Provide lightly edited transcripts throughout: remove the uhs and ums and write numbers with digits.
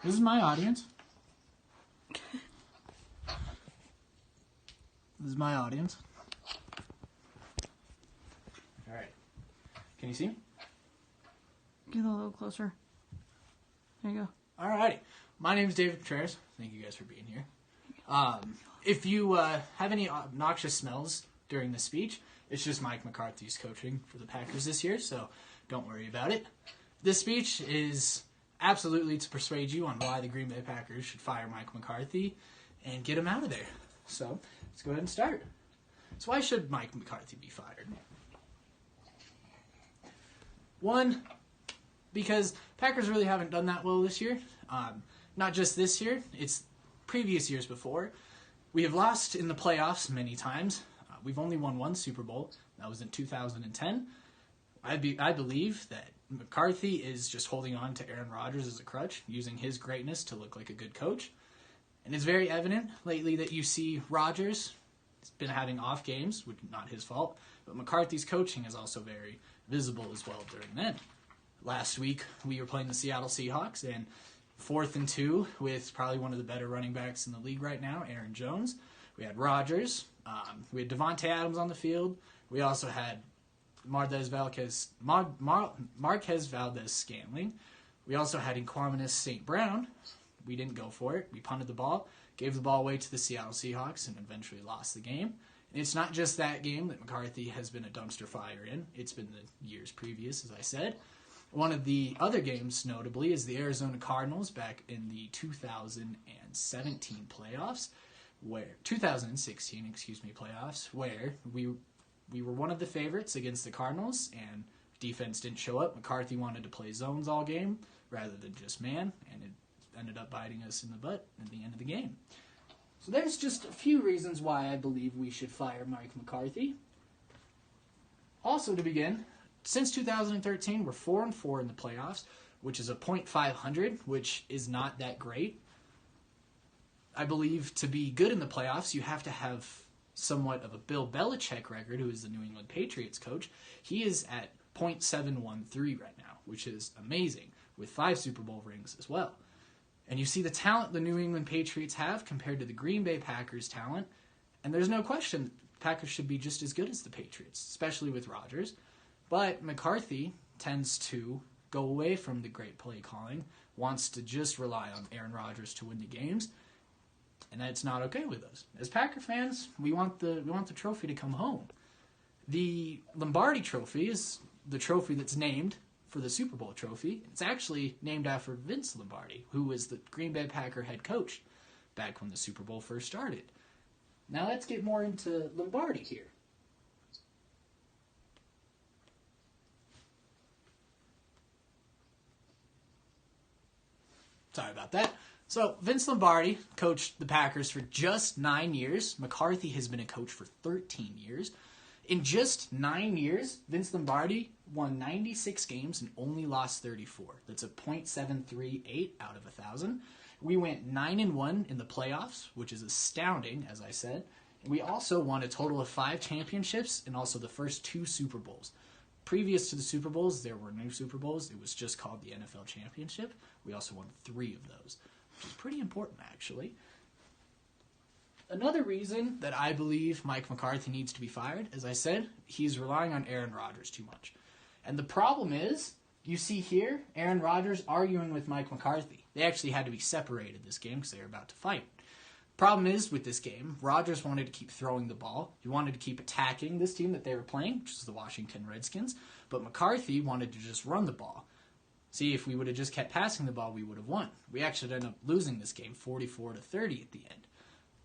This is my audience. This is my audience. All right. Can you see me? Get a little closer. There you go. All righty. My name is David Contreras. Thank you guys for being here. If you have any obnoxious smells during the speech, it's just Mike McCarthy's coaching for the Packers this year, so don't worry about it. This speech is absolutely to persuade you on why the Green Bay Packers should fire Mike McCarthy and get him out of there. So let's go ahead and start. So why should Mike McCarthy be fired? One, because Packers really haven't done that well this year. Not just this year, it's previous years before. We have lost in the playoffs many times. We've only won one Super Bowl. That was in 2010. I believe that McCarthy is just holding on to Aaron Rodgers as a crutch, using his greatness to look like a good coach. And it's very evident lately that you see Rodgers has been having off games, which is not his fault, but McCarthy's coaching is also very visible as well during then. Last week, we were playing the Seattle Seahawks, and 4th and 2 with probably one of the better running backs in the league right now, Aaron Jones. We had Rodgers. We had Devontae Adams on the field. We also had Marquez Valdez-Scantling. We also had Equanimeous St. Brown. We didn't go for it. We punted the ball, gave the ball away to the Seattle Seahawks, and eventually lost the game. And it's not just that game that McCarthy has been a dumpster fire in. It's been the years previous, as I said. One of the other games, notably, is the Arizona Cardinals back in the 2016 playoffs, where we were one of the favorites against the Cardinals, and defense didn't show up. McCarthy wanted to play zones all game rather than just man, and it ended up biting us in the butt at the end of the game. So there's just a few reasons why I believe we should fire Mike McCarthy. Also, to begin, since 2013, we're 4-4 in the playoffs, which is a .500, which is not that great. I believe to be good in the playoffs, you have to have somewhat of a Bill Belichick record, who is the New England Patriots coach. He is at .713 right now, which is amazing, with 5 Super Bowl rings as well. And you see the talent the New England Patriots have compared to the Green Bay Packers' talent, and there's no question the Packers should be just as good as the Patriots, especially with Rodgers. But McCarthy tends to go away from the great play calling, wants to just rely on Aaron Rodgers to win the games, and that's not okay with us. As Packer fans, we want the trophy to come home. The Lombardi Trophy is the trophy that's named for the Super Bowl trophy. It's actually named after Vince Lombardi, who was the Green Bay Packer head coach back when the Super Bowl first started. Now let's get more into Lombardi here. Sorry about that. So, Vince Lombardi coached the Packers for just 9 years. McCarthy has been a coach for 13 years. In just 9 years, Vince Lombardi won 96 games and only lost 34. That's a .738 out of 1,000. We went 9-1 in the playoffs, which is astounding, as I said. We also won a total of 5 championships and also the first 2 Super Bowls. Previous to the Super Bowls, there were no Super Bowls. It was just called the NFL Championship. We also won 3 of those, which is pretty important, actually. Another reason that I believe Mike McCarthy needs to be fired, as I said, he's relying on Aaron Rodgers too much. And the problem is, you see here, Aaron Rodgers arguing with Mike McCarthy. They actually had to be separated this game because they were about to fight. Problem is, with this game, Rodgers wanted to keep throwing the ball. He wanted to keep attacking this team that they were playing, which is the Washington Redskins. But McCarthy wanted to just run the ball. See, if we would have just kept passing the ball, we would have won. We actually ended up losing this game 44-30 at the end.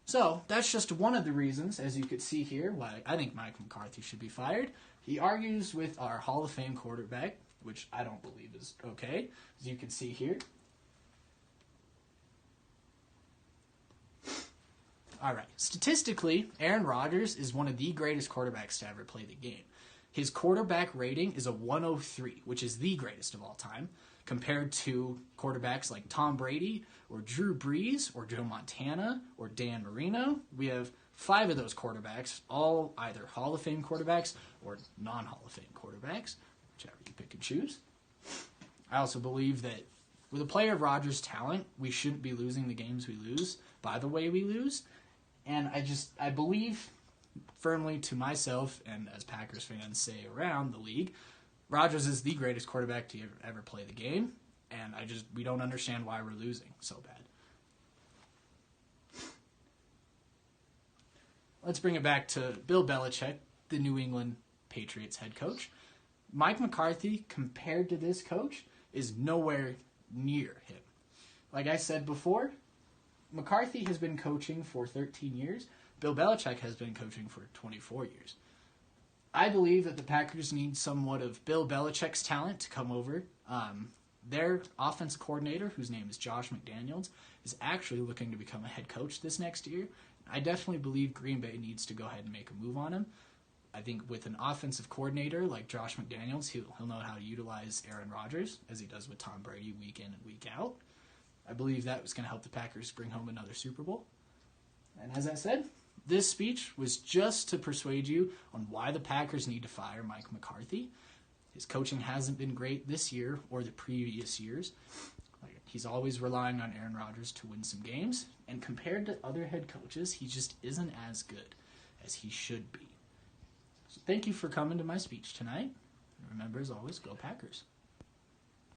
So, that's just one of the reasons, as you could see here, why I think Mike McCarthy should be fired. He argues with our Hall of Fame quarterback, which I don't believe is okay, as you can see here. All right. Statistically, Aaron Rodgers is one of the greatest quarterbacks to ever play the game. His quarterback rating is a 103, which is the greatest of all time, compared to quarterbacks like Tom Brady or Drew Brees or Joe Montana or Dan Marino. We have 5 of those quarterbacks, all either Hall of Fame quarterbacks or non-Hall of Fame quarterbacks, whichever you pick and choose. I also believe that With a player of Rodgers' talent, we shouldn't be losing the games we lose by the way we lose. And I believe firmly to myself, and as Packers fans say around the league, Rodgers is the greatest quarterback to ever play the game. And we don't understand why we're losing so bad. Let's bring it back to Bill Belichick, the New England Patriots head coach. Mike McCarthy, compared to this coach, is nowhere near him. Like I said before, McCarthy has been coaching for 13 years. Bill Belichick has been coaching for 24 years. I believe that the Packers need somewhat of Bill Belichick's talent to come over. Their offense coordinator, whose name is Josh McDaniels, is actually looking to become a head coach this next year. I definitely believe Green Bay needs to go ahead and make a move on him. I think with an offensive coordinator like Josh McDaniels, he'll know how to utilize Aaron Rodgers, as he does with Tom Brady week in and week out. I believe that was going to help the Packers bring home another Super Bowl. And as I said, this speech was just to persuade you on why the Packers need to fire Mike McCarthy. His coaching hasn't been great this year or the previous years. He's always relying on Aaron Rodgers to win some games. And compared to other head coaches, he just isn't as good as he should be. So thank you for coming to my speech tonight. And remember, as always, go Packers.